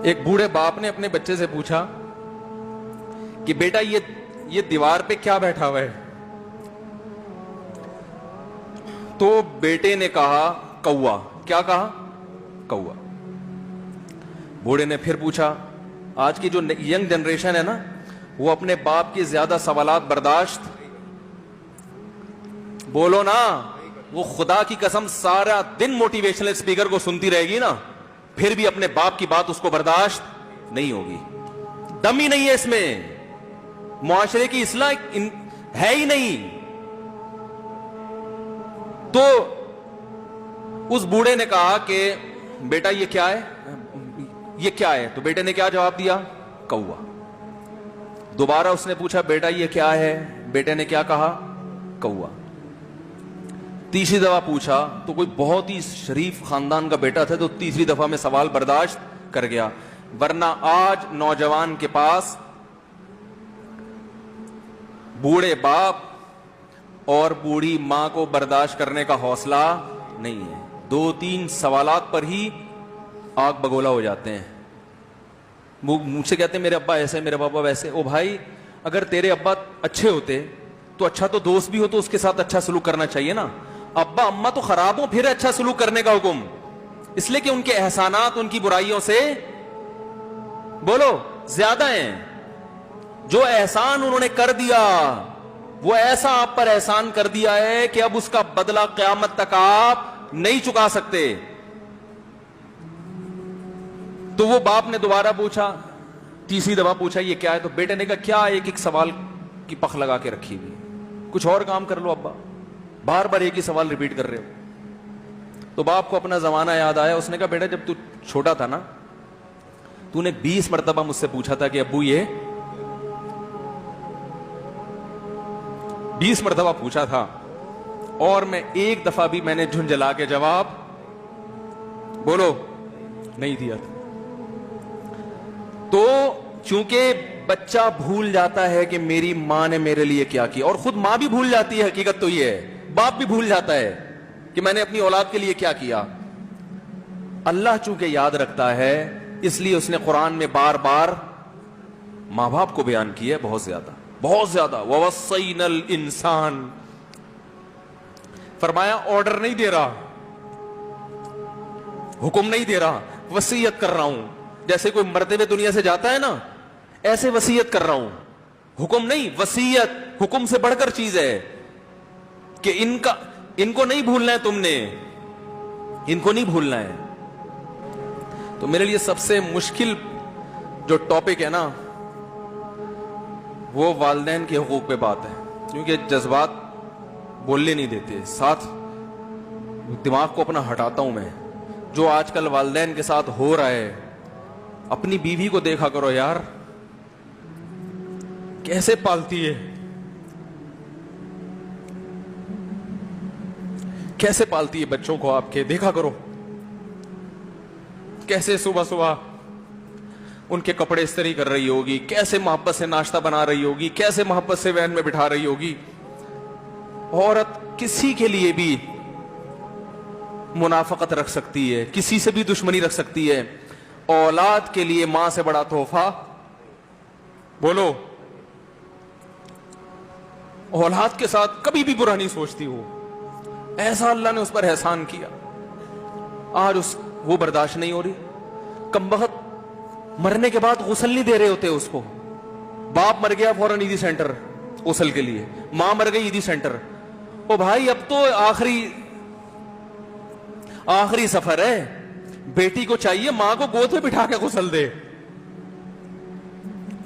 ایک بوڑھے باپ نے اپنے بچے سے پوچھا کہ بیٹا یہ دیوار پہ کیا بیٹھا ہوا ہے؟ تو بیٹے نے کہا کوا۔ کیا کہا؟ کوا۔ بوڑھے نے پھر پوچھا، آج کی جو ینگ جنریشن ہے نا، وہ اپنے باپ کی زیادہ سوالات برداشت، بولو نا، وہ خدا کی قسم سارا دن موٹیویشنل اسپیکر کو سنتی رہے گی نا، پھر بھی اپنے باپ کی بات اس کو برداشت نہیں ہوگی۔ دم ہی نہیں ہے اس میں، معاشرے کی اصلاح ہے ہی نہیں۔ تو اس بوڑھے نے کہا کہ بیٹا یہ کیا ہے؟ یہ کیا ہے؟ تو بیٹے نے کیا جواب دیا؟ کوا۔ دوبارہ اس نے پوچھا بیٹا یہ کیا ہے؟ بیٹے نے کیا کہا؟ کوا۔ تیسری دفعہ پوچھا تو کوئی بہت ہی شریف خاندان کا بیٹا تھا، تو تیسری دفعہ میں سوال برداشت کر گیا، ورنہ آج نوجوان کے پاس بوڑھے باپ اور بوڑھی ماں کو برداشت کرنے کا حوصلہ نہیں ہے۔ 2-3 سوالات پر ہی آگ بگولا ہو جاتے ہیں۔ وہ مجھ سے کہتے ہیں میرے ابا ایسے، میرے پاپا ویسے۔ او بھائی، اگر تیرے ابا اچھے ہوتے تو اچھا تو دوست بھی ہو تو اس کے ساتھ اچھا سلوک کرنا چاہیے نا۔ ابا اما تو خراب ہو پھر اچھا سلوک کرنے کا حکم، اس لیے کہ ان کے احسانات ان کی برائیوں سے بولو زیادہ ہیں۔ جو احسان انہوں نے کر دیا وہ ایسا آپ پر احسان کر دیا ہے کہ اب اس کا بدلہ قیامت تک آپ نہیں چکا سکتے۔ تو وہ باپ نے دوبارہ پوچھا، تیسری دفعہ پوچھا یہ کیا ہے؟ تو بیٹے نے کہا کیا ایک سوال کی پخ لگا کے رکھی ہوئی، کچھ اور کام کر لو ابا، بار بار ایک ہی سوال ریپیٹ کر رہے ہو۔ تو باپ کو اپنا زمانہ یاد آیا، اس نے کہا بیٹا جب تو چھوٹا تھا نا، تو نے 20 مرتبہ مجھ سے پوچھا تھا کہ ابو یہ 20 مرتبہ پوچھا تھا، اور میں ایک دفعہ بھی میں نے جھنجھلا کے جواب بولو نہیں دیا تھا۔ تو چونکہ بچہ بھول جاتا ہے کہ میری ماں نے میرے لیے کیا کیا، اور خود ماں بھی بھول جاتی ہے، حقیقت تو یہ ہے، باپ بھی بھول جاتا ہے کہ میں نے اپنی اولاد کے لیے کیا کیا۔ اللہ چونکہ یاد رکھتا ہے، اس لیے اس نے قرآن میں بار بار ماں باپ کو بیان کیا ہے، بہت زیادہ بہت زیادہ۔ وَوَصَّيْنَا الْإِنسَانَ، فرمایا آرڈر نہیں دے رہا، حکم نہیں دے رہا، وصیت کر رہا ہوں۔ جیسے کوئی مرتے ہوئے دنیا سے جاتا ہے نا، ایسے وصیت کر رہا ہوں، حکم نہیں، وصیت حکم سے بڑھ کر چیز ہے کہ ان کو نہیں بھولنا ہے، تم نے ان کو نہیں بھولنا ہے۔ تو میرے لیے سب سے مشکل جو ٹاپک ہے نا، وہ والدین کے حقوق پہ بات ہے، کیونکہ جذبات بولنے نہیں دیتے، ساتھ دماغ کو اپنا ہٹاتا ہوں میں۔ جو آج کل والدین کے ساتھ ہو رہا ہے، اپنی بیوی کو دیکھا کرو یار، کیسے پالتی ہے، کیسے پالتی ہے بچوں کو، آپ کے دیکھا کرو، کیسے صبح صبح ان کے کپڑے استری کر رہی ہوگی، کیسے محبت سے ناشتہ بنا رہی ہوگی، کیسے محبت سے وین میں بٹھا رہی ہوگی۔ عورت کسی کے لیے بھی منافقت رکھ سکتی ہے، کسی سے بھی دشمنی رکھ سکتی ہے، اولاد کے لیے ماں سے بڑا تحفہ بولو، اولاد کے ساتھ کبھی بھی برا نہیں سوچتی ہو، ایسا اللہ نے اس پر احسان کیا، آج وہ برداشت نہیں ہو رہی۔ کمبخت مرنے کے بعد غسل نہیں دے رہے ہوتے اس کو، باپ مر گیا فوراً عیدی سینٹر غسل کے لیے، ماں مر گئی عیدی سینٹر۔ او بھائی اب تو آخری سفر ہے، بیٹی کو چاہیے ماں کو گود میں بٹھا کے غسل دے،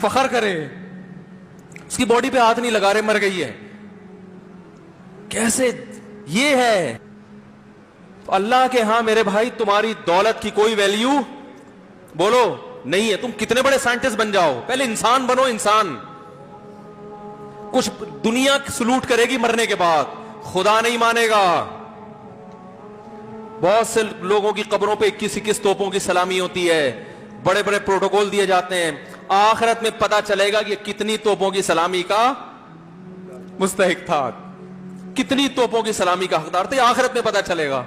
فخر کرے، اس کی باڈی پہ ہاتھ نہیں لگا رہے، مر گئی ہے۔ کیسے یہ ہے اللہ کے ہاں میرے بھائی، تمہاری دولت کی کوئی ویلیو بولو نہیں ہے، تم کتنے بڑے سائنٹسٹ بن جاؤ، پہلے انسان بنو، انسان۔ کچھ دنیا سلوٹ کرے گی مرنے کے بعد، خدا نہیں مانے گا۔ بہت سے لوگوں کی قبروں پہ 21 توپوں کی سلامی ہوتی ہے، بڑے بڑے پروٹوکول دیے جاتے ہیں، آخرت میں پتا چلے گا کہ کتنی توپوں کی سلامی کا مستحق تھا، کتنی توپوں کی سلامی کا حقدار تھے، آخرت میں پتا چلے گا۔